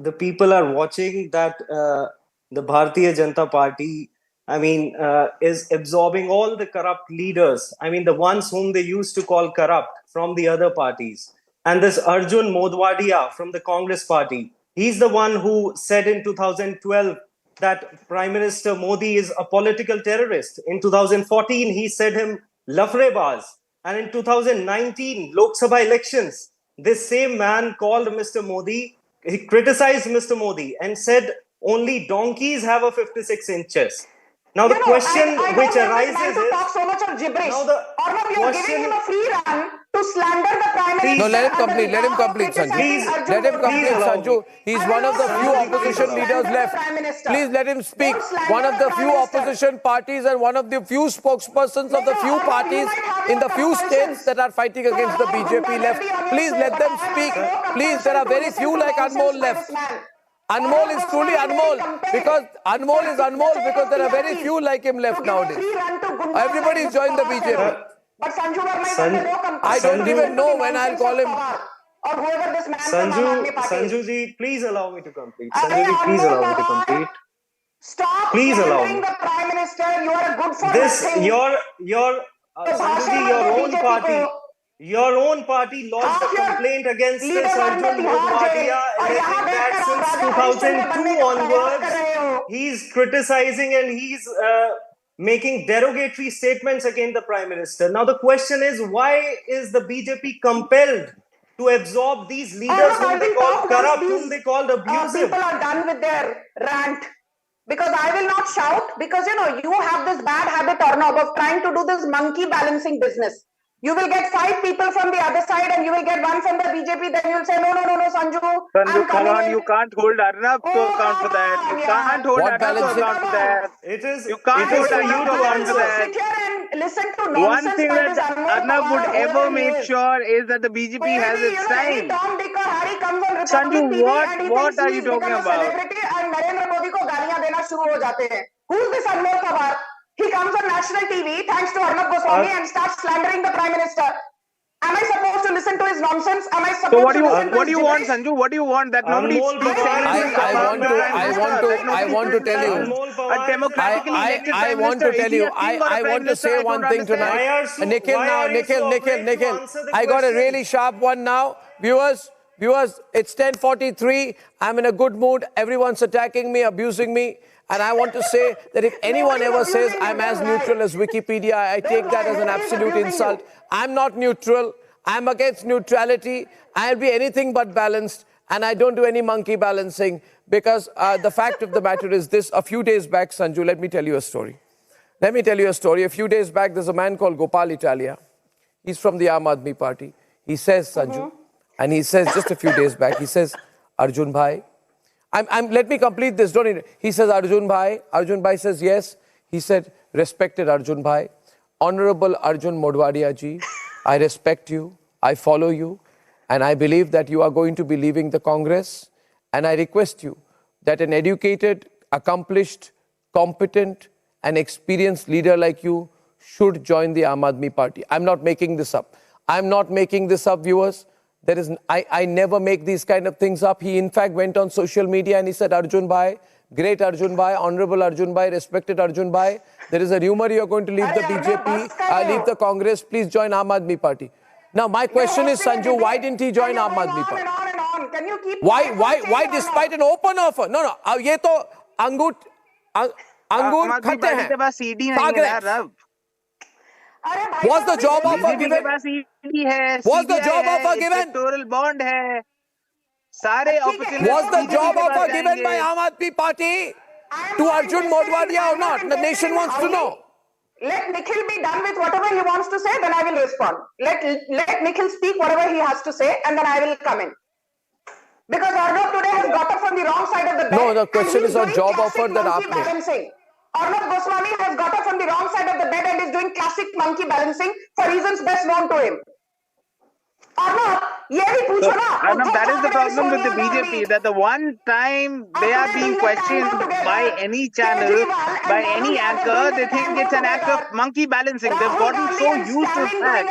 the people are watching that the Bharatiya Janata Party I mean, is absorbing all the corrupt leaders. I mean, the ones whom they used to call corrupt from the other parties. And this Arjun Modwadia from the Congress party, he's the one who said in 2012 that Prime Minister Modi is a political terrorist. In 2014, he said him lafrebaz. And in 2019, Lok Sabha elections, this same man called Mr. Modi, he criticized Mr. Modi and said only donkeys have a 56 inches. Now the question which arises is, talk so much of gibberish. Now the Arnab, you're giving him a free run to slander the Prime Minister. No, let him complete. Let him complete, Sanju. Let him complete, Sanju. He's one of the few opposition leaders left. Please let him speak. One of the few opposition parties and one of the few spokespersons of the few parties in the few states that are fighting against the BJP left. Please let them speak. Please, there are very few like Anmol left. Anmol is truly Anmol because Anmol is Anmol because there are very few like him left nowadays. Everybody is joined the BJP. I don't even know when I'll call him. Sanju ji, please allow me to complete. Sanju ji, please allow me to complete. Stop please allow me. the Prime Minister. You are good for This, nothing. Sanju ji, your own party lodged a complaint against this Arjun Modwadia, alleging that since 2002 onwards, he's criticizing and he's making derogatory statements against the Prime Minister. Now the question is, why is the BJP compelled to absorb these leaders whom they call corrupt, whom they called abusive? People are done with their rant. Because I will not shout, because you have this bad habit, Arnab, of trying to do this monkey balancing business. You will get 5 people from the other side and you will get 1 from the BJP, then you'll say, no, Sanju. Sanju, come on, you can't hold Arnab to account for that. You can't hold Arnab to account for that. You can't hold Arnab to account for that. Sit here and listen to nonsense. One thing that Arnab would ever make sure is that the BJP has its time. Tom, Dick or Harry comes on Sanju, Republic TV and he what thinks are he's you talking become a about? celebrity and Narendra Modi ko gaaliyan dena shuru ho jate hain. Who's this Anmol Kabar? He comes on national TV thanks to Arnab Goswami and starts slandering the Prime Minister. Am I supposed to listen to his nonsense? Am I supposed So what do you to want, Sanju? What do you want? That nobody speaks anything I want to tell you. A democratically elected I Prime want to Minister, tell you. is he a king or a I Prime want to Minister? say I one don't thing understand. tonight. Nikhil. I got a really sharp one now. Viewers, it's 10:43. I'm in a good mood. Everyone's attacking me, abusing me. And I want to say that if anyone ever says I'm as neutral as Wikipedia, I take that as an absolute insult. I'm not neutral. I'm against neutrality. I'll be anything but balanced. And I don't do any monkey balancing because the fact of the matter is this. A few days back, Sanju, let me tell you a story. A few days back, there's a man called Gopal Italia. He's from the Aam Aadmi Party. He says, Sanju, and he says just a few days back, he says, Arjun Bhai, let me complete this, don't you? He says, Arjun Bhai says, yes. He said, respected Arjun Bhai, Honorable Arjun Modwadia ji, I respect you, I follow you, and I believe that you are going to be leaving the Congress, and I request you that an educated, accomplished, competent, and experienced leader like you should join the Aam Aadmi Party. I'm not making this up. Viewers. I never make these kind of things up. He in fact went on social media and he said, Arjun Bhai, great Arjun Bhai, honorable Arjun Bhai, respected Arjun Bhai. There is a rumor you are going to leave the BJP, leave the Congress. Please join Aam Aadmi Party. Now my question is, Sanju, why didn't he join Aam Aadmi Party? Can you keep Why despite an open offer? No. ये तो अंगूर खाते हैं. Was the job offer given? Was the job offer given? Electoral bond hai. सारे opportunities. Was the job offer given by Aam Aadmi Party to Arjun Modwadia or not? The nation wants to know. Let Nikhil be done with whatever he wants to say, then I will respond. Let Nikhil speak whatever he has to say, and then I will come in. Because Arnab today has got up from the wrong side of the bed. No, the question is on job offer that aapne. Arnab Goswami has got up from the wrong side of the bed and is doing classic monkey balancing for reasons best known to him. Arnab, that is the problem with the BJP, that the one time they are being questioned by any channel, by any anchor, they think it's an act of monkey balancing. They've gotten so used to the fact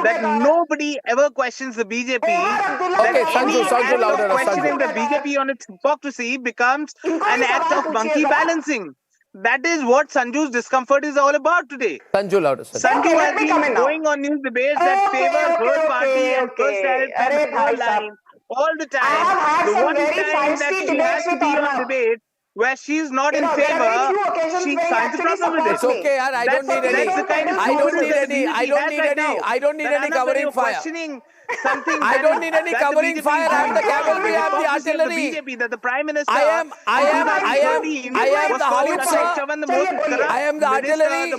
that nobody ever questions the BJP. Okay, Sanju, louder. Questioning the BJP on its hypocrisy becomes an act of monkey balancing. that is what Sanju's discomfort is all about today. Sanju, louder. Sanju has been going on news debates that favor third party and first direct control line all the time. The one time that she has to be on debate where she's not in favor, she finds a problem with it. It's okay, yaar. I don't need any. I don't need any covering fire. I don't need any covering fire. I am the cavalry. I am the artillery. That the Prime Minister. I am the howitzer. I am the artillery,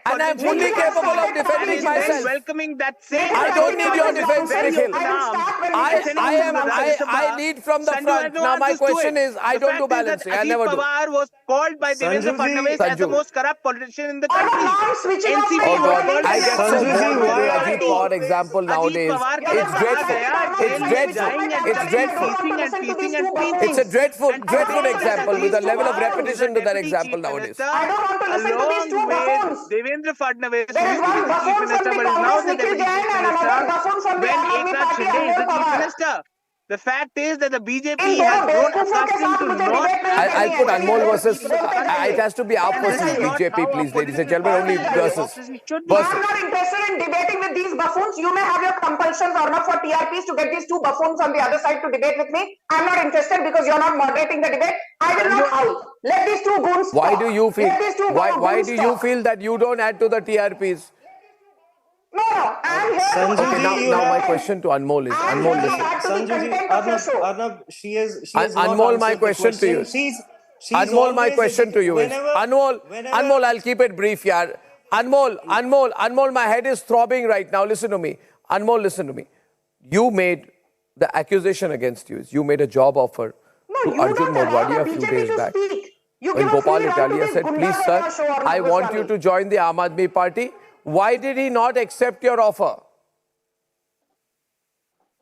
and I am fully capable of defending myself. Welcoming that same. I don't need your defense, Nikhil. I lead from the front. Now my question is, I don't do balancing. I never do. Pawar was called by Devendra Fadnavis as the most corrupt politician in the country. Oh God, I get so bored with the Ajit Pawar example nowadays. It's dreadful. It's dreadful. It's dreadful. It's a dreadful example with a level of repetition to that example nowadays. Along with Devendra Fadnavis, who used to be the Chief Minister but is now the Deputy Chief Minister, when Eknath Shinde is the Chief Minister. The fact is that the BJP has grown accustomed to not... I'll put Anmol versus... It has to be up versus BJP, please, ladies and gentlemen. Only versus. I'm not interested in debating with these buffoons. You may have your compulsions or not for TRPs to get these two buffoons on the other side to debate with me. I'm not interested because you're not moderating the debate. I will not howl. Let these two goons stop. Why do you feel... Why do you feel that you don't add to the TRPs? No, I'm here. Okay, now my question to Anmol is, Anmol, listen. Arnab, she has Anmol, my question to you. Anmol, my question to you is, Anmol, I'll keep it brief, yaar. Anmol, my head is throbbing right now. Listen to me. Anmol, listen to me. You made the accusation against you is you made a job offer to Arjun Modwadia a few days back. When Gopal Italia said, please sir, I want you to join the Aam Aadmi Party. Why did he not accept your offer?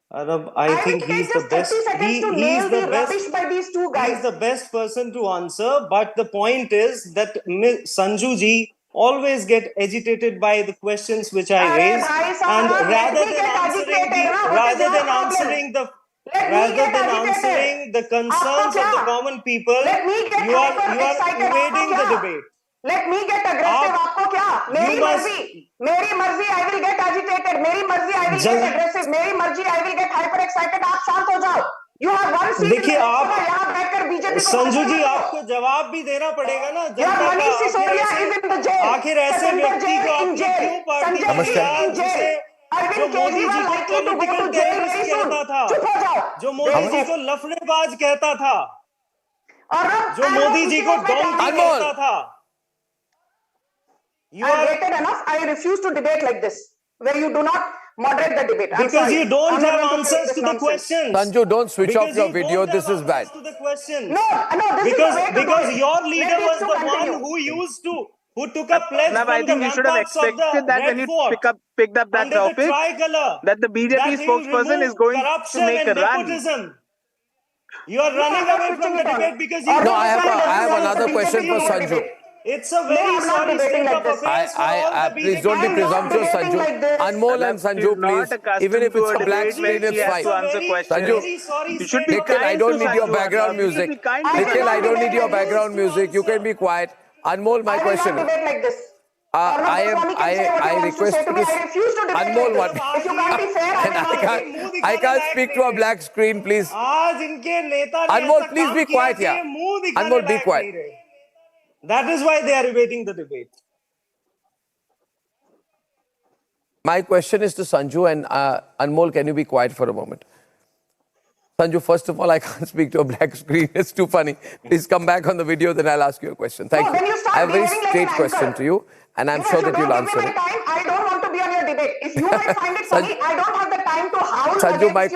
Arnab, I think he's the best. He's the best person to answer. But the point is that Sanju ji always get agitated by the questions which I raise, and rather than answering the concerns of the common people, you are evading the debate. Let me get aggressive. आपको क्या? मेरी मर्जी. I will get agitated. मेरी मर्जी. I will get aggressive. मेरी मर्जी. I will get hyper excited. आप शांत हो जाओ. You have one seat. देखिए आप यहाँ बैठकर बीजेपी संजू जी आपको जवाब भी देना पड़ेगा ना. Manish Sisodia is in the jail. आखिर ऐसे व्यक्ति को आपने क्यों पार्टी में लिया जो मोदी जी को पॉलिटिकल टेररिस्ट कहता था, जो मोदी जी को लफड़ेबाज कहता था, जो मोदी जी को डोंकी कहता था. I've waited enough. I refuse to debate like this, where you do not moderate the debate. Because you don't have answers to the questions. Sanju, don't switch off your video. This is bad. No, because your leader was the one who took a pledge from I think you should have expected that when you picked up that topic, that the BJP spokesperson is going to make a run. You are running away from the debate because you... No, I have another question for Sanju. It's a very sorry state of affairs for all the BJP. Please don't be presumptuous, Sanju. Anmol and Sanju, please. Even if it's a black screen, it's fine. Sanju, Nikhil, I don't need your background music. Nikhil, I don't need your background music. You can be quiet. Anmol, my question is... I request to this Anmol one. I can't speak to a black screen, please. Anmol, please be quiet here. Anmol, be quiet. That is why they are evading the debate. My question is to Sanju and Anmol, can you be quiet for a moment? Sanju, first of all, I can't speak to a black screen. It's too funny. Please come back on the video, then I'll ask you a question. Thank you. I have a very straight question to you, and I'm sure that you'll answer it. I don't want to be on your debate. If you might find it funny, I don't have the time to howl. Sanju, my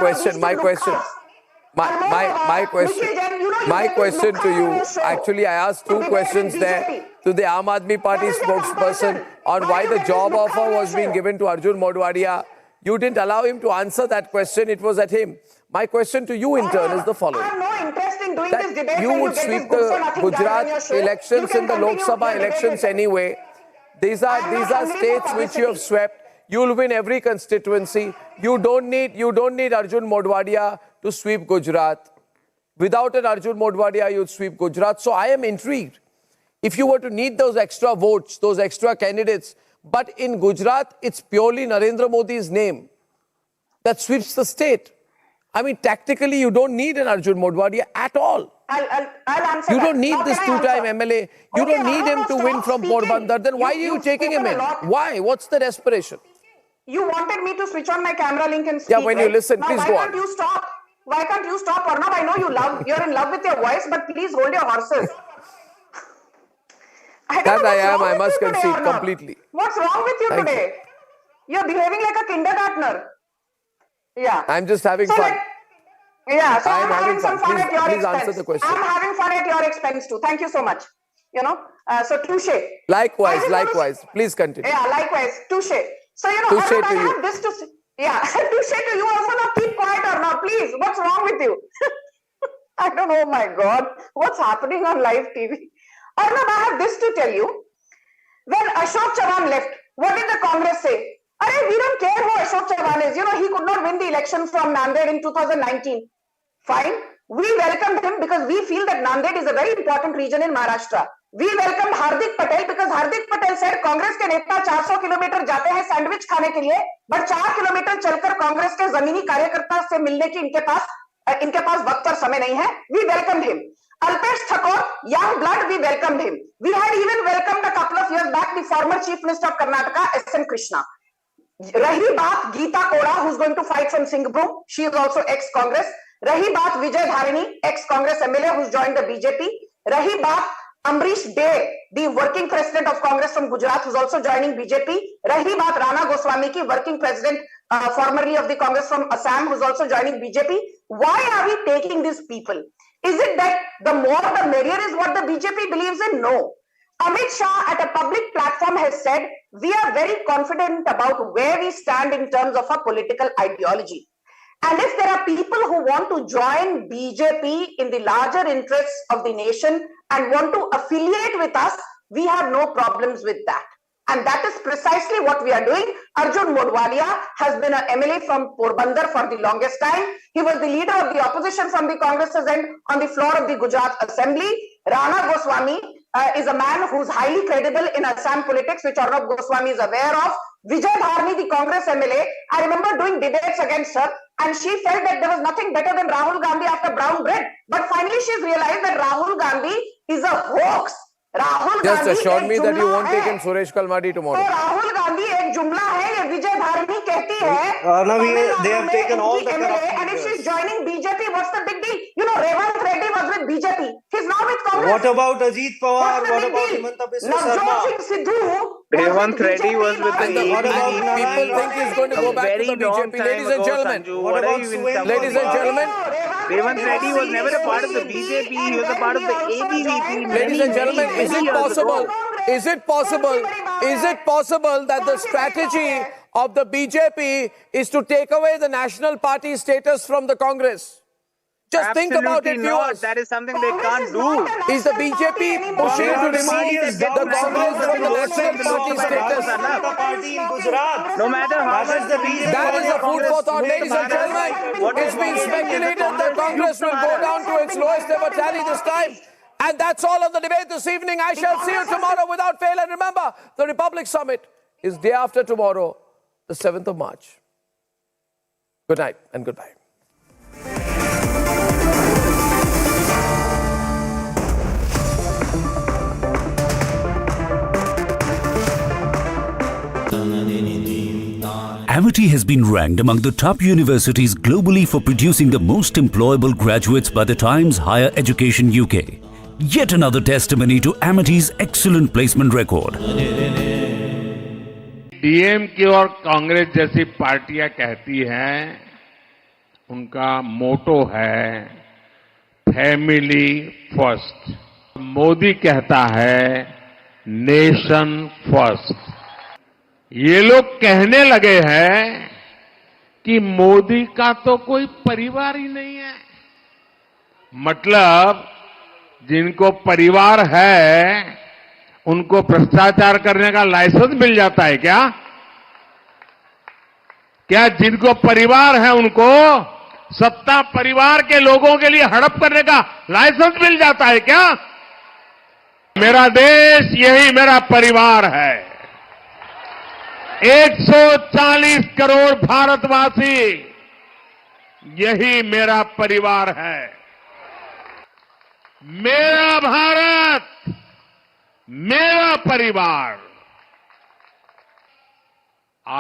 question to you, actually I asked two questions there to the Aam Aadmi Party spokesperson on why the job offer was being given to Arjun Modwadia. You didn't allow him to answer that question, it was at him. My question to you in turn is the following. I have no interest in doing this debate. You would sweep the Gujarat elections and the Lok Sabha elections anyway. These are states which you have swept. You'll win every constituency. You don't need Arjun Modwadia to sweep Gujarat. Without an Arjun Modwadia, you'd sweep Gujarat. So I am intrigued. if you were to need those extra votes, those extra candidates, but in Gujarat, it's purely Narendra Modi's name that sweeps the state. I mean, tactically, you don't need an Arjun Modwadia at all. I'll answer You that. don't need Now, this can I two-time answer? MLA. You Okay, don't need him Arnab, to stop win from speaking. Porbandar. Then why are you You've taking him spoken in? a lot. Why? What's the desperation? You wanted me to switch on my camera link and speak. Yeah, when you right? listen, now, please why go can't on. you stop? Why can't you stop, Arnab? I know you're in love with your voice, but please hold your horses. I don't That know I what's am, wrong I with must you today, concede Arnab. completely. What's wrong with you Thank you. today? You're behaving like a kindergartner. Yeah. I'm just having So fun. Yeah, so I'm I'm having some fun Please- at your please answer expense. the question. I'm having fun at your expense too. Thank you so much. So touche. Likewise, I just want to- likewise. Please continue. Yeah, likewise. Touche. So, Touche Arnab, to I you. have this to say. Yeah, touche to you also. Now keep quiet, Arnab, please. What's wrong with you? I don't know, my God. What's happening on live TV? Arnab, I have this to tell you. When Ashok Chavan left, what did the Congress say? Arey, we don't care who Ashok Chavan is. He could not win the election from Nanded in 2019. Fine. We welcomed him because we feel that Nanded is a very important region in Maharashtra. We welcomed Hardik Patel because Hardik Patel said Congress के नेता 400 kilometre जाते हैं sandwich खाने के लिए, but 4 kilometre चलकर कांग्रेस के जमीनी कार्यकर्ता से मिलने की इनके पास वक्त और समय नहीं है. We welcomed him. Alpesh Thakur, young blood, we welcomed him. We had even welcomed a couple of years back the former Chief Minister of Karnataka, S.N. Krishna. Rahi baat Geeta Koda, who's going to fight from Singhbrum. She is also ex-Congress. Rahi baat Vijay Dharini, ex-Congress MLA who's joined the BJP. Rahi baat Amrish Dey, the working president of Congress from Gujarat, who's also joining BJP. Rahi baat Arnab Goswami ki, working president formerly of the Congress from Assam, who's also joining BJP. Why are we taking these people? Is it that the more the merrier is what the BJP believes in? No. Amit Shah at a public platform has said, we are very confident about where we stand in terms of our political ideology. And if there are people who want to join BJP in the larger interests of the nation and want to affiliate with us, we have no problems with that. And that is precisely what we are doing. Arjun Modwadia has been an MLA from Porbandar for the longest time. He was the leader of the opposition from the Congress's end on the floor of the Gujarat Assembly. Arnab Goswami is a man who's highly credible in Assam politics, which Arnab Goswami is aware of. Vijay Dharini, the Congress MLA, I remember doing debates against her, and she felt that there was nothing better than Rahul Gandhi after brown bread. But finally, she's realized that Rahul Gandhi is a hoax. Rahul Just Gandhi assure me that you won't take hai. in Suresh Kalmadi tomorrow. तो राहुल गांधी एक जुमला है, ये विजय धारणी कहती है. They have taken all the corrupt and if leaders. she's joining BJP, what's the big deal? Revant Reddy was with BJP. He's now with Congress. What about Ajit Pawar? What's the What big about deal? Himanta Biswa Navjot Sharma? Singh Sidhu. Revant Reddy was with the What about ABVP. People think he's going to go back to Very the long BJP. time Ladies and ago, gentlemen, Sanju. What What are about you even Suwen talking ladies and about? gentlemen, Revant Reddy was never a part of the BJP. He was a part of the ABVP. ladies and gentlemen, many is it years possible? ago. Is it possible? Is it possible that the strategy of the BJP is to take away the national party status from the Congress? Just think about it, Absolutely not. viewers. That is something they can't do. Is the BJP pushing to remove the Congress from the national party status? No matter how much the BJP That is a food for thought, Congress ladies and gentlemen. It's been speculated that Congress will go down to its lowest ever tally this time. And that's all of the debate this evening. I shall see you tomorrow without fail. And remember, the Republic Summit is day after tomorrow, the 7th of March. Good night and goodbye. Amity has been ranked among the top universities globally for producing the most employable graduates by the Times Higher Education UK. Yet another testimony to Amity's excellent placement record. DMK और कांग्रेस जैसी पार्टियां कहती हैं, उनका मोटो है family first. Modi कहता है nation first. ये लोग कहने लगे हैं कि मोदी का तो कोई परिवार ही नहीं है. मतलब जिनको परिवार है उनको भ्रष्टाचार करने का लाइसेंस मिल जाता है क्या? क्या जिनको परिवार है उनको सत्ता परिवार के लोगों के लिए हड़प करने का लाइसेंस मिल जाता है क्या? मेरा देश यही मेरा परिवार है। 140 करोड़ भारतवासी यही मेरा परिवार है। मेरा भारत, मेरा परिवार।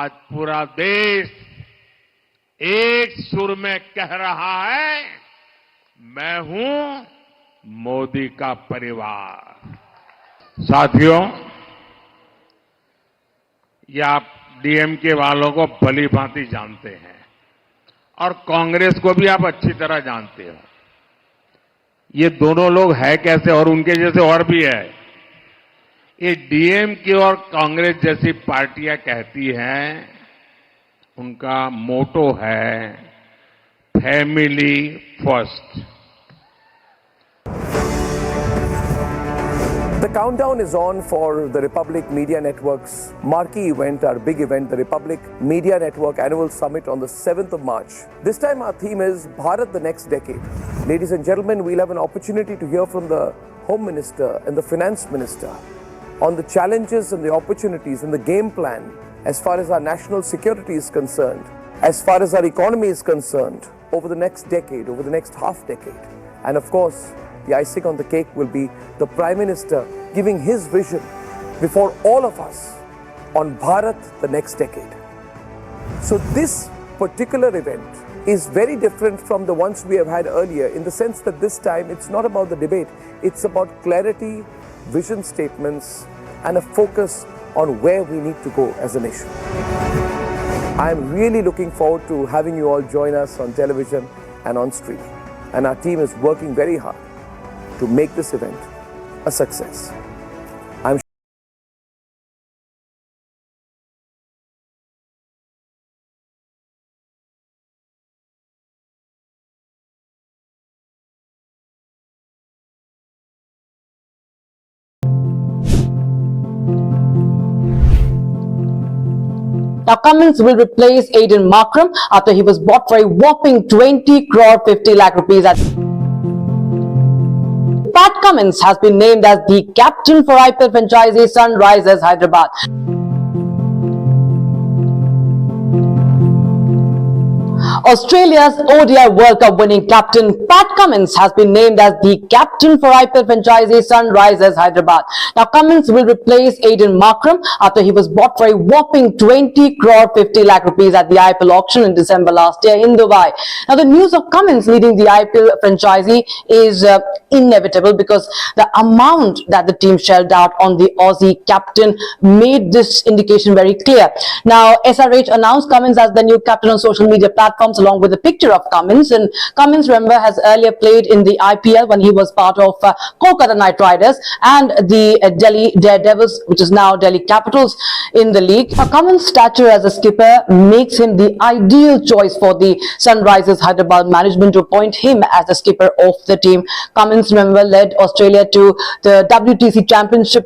आज पूरा देश एक सुर में कह रहा है, मैं हूं मोदी का परिवार। साथियों, ये आप डीएमके वालों को भली भांति जानते हैं और कांग्रेस को भी आप अच्छी तरह जानते हो। ये दोनों लोग है कैसे, और उनके जैसे और भी है। ये डीएमके और कांग्रेस जैसी पार्टियां कहती हैं, उनका मोटो है family first. The countdown is on for the Republic Media Network's marquee event, our big event, the Republic Media Network Annual Summit on the 7th of March. This time our theme is Bharat the Next Decade. Ladies and gentlemen, we'll have an opportunity to hear from the Home Minister and the Finance Minister on the challenges and the opportunities and the game plan as far as our national security is concerned, as far as our economy is concerned, over the next decade, over the next half decade. And of course, the icing on the cake will be the Prime Minister giving his vision before all of us on Bharat the next decade. So this particular event is very different from the ones we have had earlier, in the sense that this time it's not about the debate, it's about clarity, vision statements, and a focus on where we need to go as a nation. I am really looking forward to having you all join us on television and on streaming. And our team is working very hard to make this event a success. I'm Now, Cummins will replace Aiden Markram after he was bought for a whopping 20 crore 50 lakh rupees at Pat Cummins has been named as the captain for IPL franchisee Sunrisers Hyderabad. Australia's ODI World Cup winning captain Pat Cummins has been named as the captain for IPL franchisee Sunrisers Hyderabad. Now, Cummins will replace Aiden Markram after he was bought for a whopping 20 crore 50 lakh rupees at the IPL auction in December last year in Dubai. Now, the news of Cummins leading the IPL franchisee is inevitable because the amount that the team shelled out on the Aussie captain made this indication very clear. Now, SRH announced Cummins as the new captain on social media platforms along with a picture of Cummins. And Cummins, remember, has earlier played in the IPL when he was part of Calcutta Knight Riders and the Delhi Daredevils, which is now Delhi Capitals in the league. Now, Cummins' stature as a skipper makes him the ideal choice for the Sunrisers Hyderabad management to appoint him as the skipper of the team. Cummins, remember, led Australia to the WTC Championship